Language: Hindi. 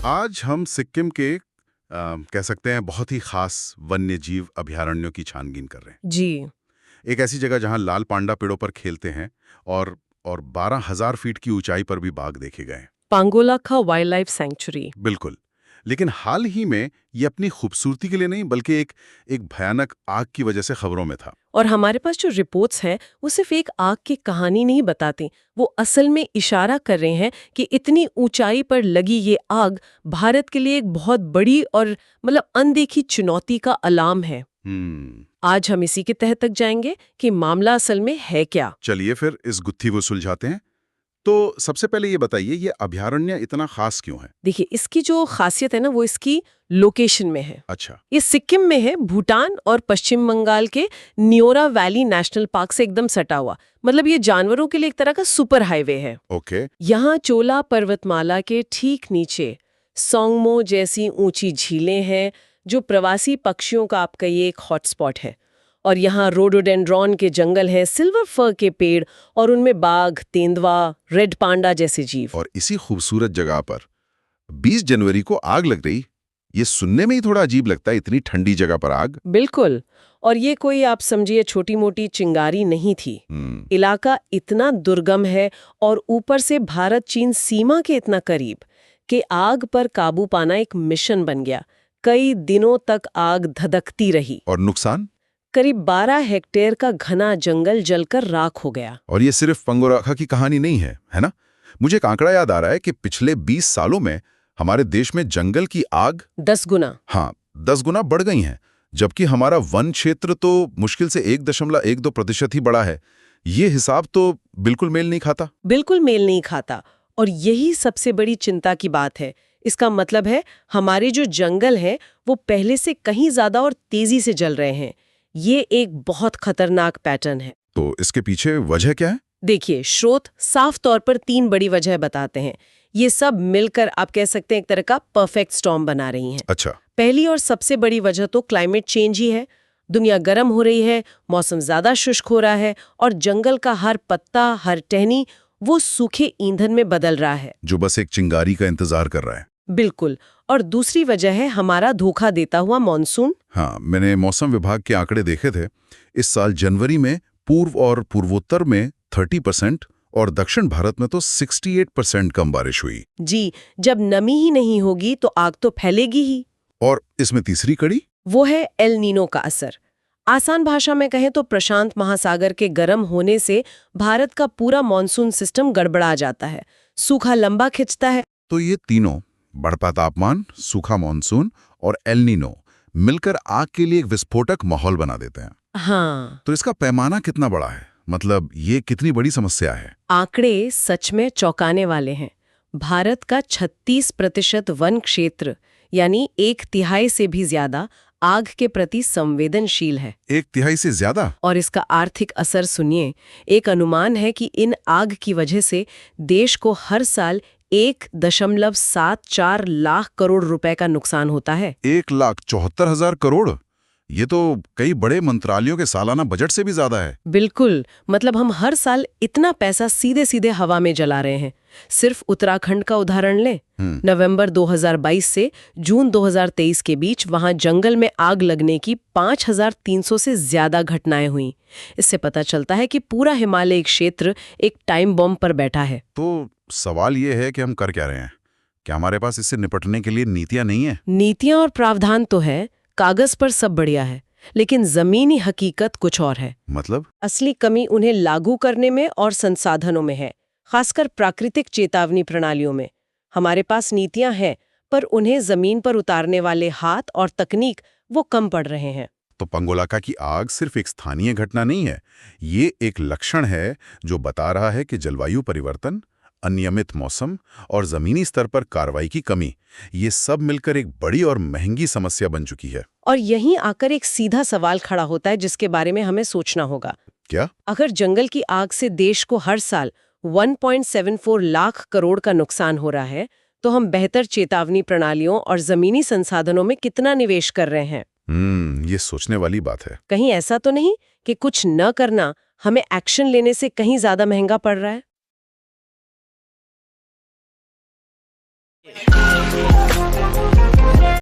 आज हम सिक्किम के कह सकते हैं बहुत ही खास वन्य जीव अभयारण्यों की छानबीन कर रहे हैं। जी। एक ऐसी जगह जहां लाल पांडा पेड़ों पर खेलते हैं और और 12,000 फीट की ऊंचाई पर भी बाघ देखे गए हैं। पांगोलाखा वाइल्ड लाइफ सेंचुरी। बिल्कुल। लेकिन हाल ही में ये अपनी खूबसूरती के लिए नहीं बल्कि एक भयानक आग की वजह से खबरों में था। और हमारे पास जो रिपोर्ट्स हैं वो सिर्फ एक आग की कहानी नहीं बताती, वो असल में इशारा कर रहे हैं कि इतनी ऊंचाई पर लगी ये आग भारत के लिए एक बहुत बड़ी और अनदेखी चुनौती का अलार्म है। आज हम इसी के तह तक जाएंगे कि मामला असल में है क्या। चलिए फिर इस गुत्थी को सुलझाते हैं। तो सबसे पहले ये बताइए ये अभयारण्य इतना खास क्यों है? देखिए, इसकी जो खासियत है ना वो इसकी लोकेशन में है। अच्छा। ये सिक्किम में है, भूटान और पश्चिम बंगाल के न्योरा वैली नेशनल पार्क से एकदम सटा हुआ। ये जानवरों के लिए एक तरह का सुपर हाईवे है। ओके। यहाँ चोला पर्वतमाला के ठीक नीचे सोंगमो जैसी ऊंची झीलें हैं, जो प्रवासी पक्षियों का आप कहिए एक हॉटस्पॉट है। और यहाँ रोडोडेंड्रॉन के जंगल हैं, सिल्वर फर के पेड़ और उनमें बाघ, तेंदुआ, रेड पांडा जैसे जीव। और इसी खूबसूरत जगह पर 20 जनवरी को आग लग गई। ये सुनने में ही थोड़ा अजीब लगता है, इतनी ठंडी जगह पर आग। बिल्कुल। और ये कोई आप समझिए छोटी मोटी चिंगारी नहीं थी। इलाका इतना दुर्गम है और ऊपर से भारत चीन सीमा के इतना करीब कि आग पर काबू पाना एक मिशन बन गया। कई दिनों तक आग धधकती रही। और नुकसान? करीब 12 हेक्टेयर का घना जंगल जलकर राख हो गया। और ये सिर्फ पंगोराखा की कहानी नहीं है ना? मुझे एक आंकड़ा याद आ रहा है कि पिछले 20 सालों में हमारे देश में जंगल की आग 10 गुना। हाँ, 10 गुना बढ़ गई हैं। जबकि हमारा वन क्षेत्र तो मुश्किल से 1.12% ही बढ़ा है। ये हिसाब तो बिल्कुल मेल नहीं खाता। बिल्कुल मेल नहीं खाता। और यही सबसे बड़ी चिंता की बात है। इसका मतलब है हमारे जो जंगल हैं वो पहले से कहीं ज्यादा और तेजी से जल रहे हैं। ये एक बहुत खतरनाक पैटर्न है। तो इसके पीछे वजह क्या है? देखिए, स्रोत साफ तौर पर 3 बड़ी वजह बताते हैं। ये सब मिलकर आप कह सकते हैं एक तरह का परफेक्ट स्टॉर्म बना रही हैं। अच्छा। पहली और सबसे बड़ी वजह तो क्लाइमेट चेंज ही है। दुनिया गर्म हो रही है, मौसम ज्यादा शुष्क हो रहा है और जंगल का हर पत्ता, हर टहनी वो सूखे ईंधन में बदल रहा है, जो बस एक चिंगारी का इंतजार कर रहा है। बिल्कुल। और दूसरी वजह है हमारा धोखा देता हुआ मॉनसून। हाँ, मैंने मौसम विभाग के आंकड़े देखे थे। इस साल जनवरी में पूर्व और पूर्वोत्तर में 30% और दक्षिण भारत में तो 68% कम बारिश हुई। जी, जब नमी ही नहीं होगी तो आग तो फैलेगी ही। और इसमें तीसरी कड़ी वो है एल नीनो का असर। आसान भाषा में कहें तो प्रशांत महासागर के गर्म होने से भारत का पूरा मॉनसून सिस्टम गड़बड़ा जाता है, सूखा लंबा खिंचता है। तो ये तीनों, बढ़ता तापमान, सूखा मॉनसून और एल नीनो, मिलकर आग के लिए एक विस्फोटक माहौल बना देते हैं। हाँ। तो इसका पैमाना कितना बड़ा है? मतलब ये कितनी बड़ी समस्या है? आंकड़े सच में चौंकाने वाले हैं। भारत का 36% वन क्षेत्र, यानी 1/3 से भी ज्यादा, आग के प्रति संवेदनशील है। 1/3 से ज्यादा? और इसका आर्थिक असर सुनिए। एक अनुमान है कि इन आग की वजह से देश को हर साल 1.74 लाख करोड़ रुपए का नुकसान होता है। 1,74,000 करोड़? ये तो कई बड़े मंत्रालयों के सालाना बजट से भी ज्यादा है। बिल्कुल। हम हर साल इतना पैसा सीधे सीधे हवा में जला रहे हैं। सिर्फ उत्तराखंड का उदाहरण लें। नवंबर 2022 से जून 2023 के बीच वहां जंगल में आग लगने की 5,300 से ज्यादा घटनाएं हुई। इससे पता चलता है कि पूरा हिमालय क्षेत्र एक टाइम बॉम्ब पर बैठा है। तो सवाल ये है कि हम कर क्या रहे हैं? क्या हमारे पास इससे निपटने के लिए नीतियां नहीं है? नीतियां और प्रावधान तो है, कागज पर सब बढ़िया है, लेकिन जमीनी हकीकत कुछ और है। मतलब? असली कमी उन्हें लागू करने में और संसाधनों में है, खासकर प्राकृतिक चेतावनी प्रणालियों में। हमारे पास नीतियां हैं, पर उन्हें जमीन पर उतारने वाले हाथ और तकनीक वो कम पड़ रहे हैं। तो पंगोलाका की आग सिर्फ एक स्थानीय घटना नहीं है, ये एक लक्षण है जो बता रहा है कि जलवायु परिवर्तन, अनियमित मौसम और जमीनी स्तर पर कार्रवाई की कमी, ये सब मिलकर एक बड़ी और महंगी समस्या बन चुकी है। और यहीं आकर एक सीधा सवाल खड़ा होता है जिसके बारे में हमें सोचना होगा। क्या? अगर जंगल की आग से देश को हर साल 1.74 लाख करोड़ का नुकसान हो रहा है, तो हम बेहतर चेतावनी प्रणालियों और जमीनी संसाधनों में कितना निवेश कर रहे हैं? ये सोचने वाली बात है। कहीं ऐसा तो नहीं कि कुछ न करना हमें एक्शन लेने से कहीं ज्यादा महंगा पड़ रहा है?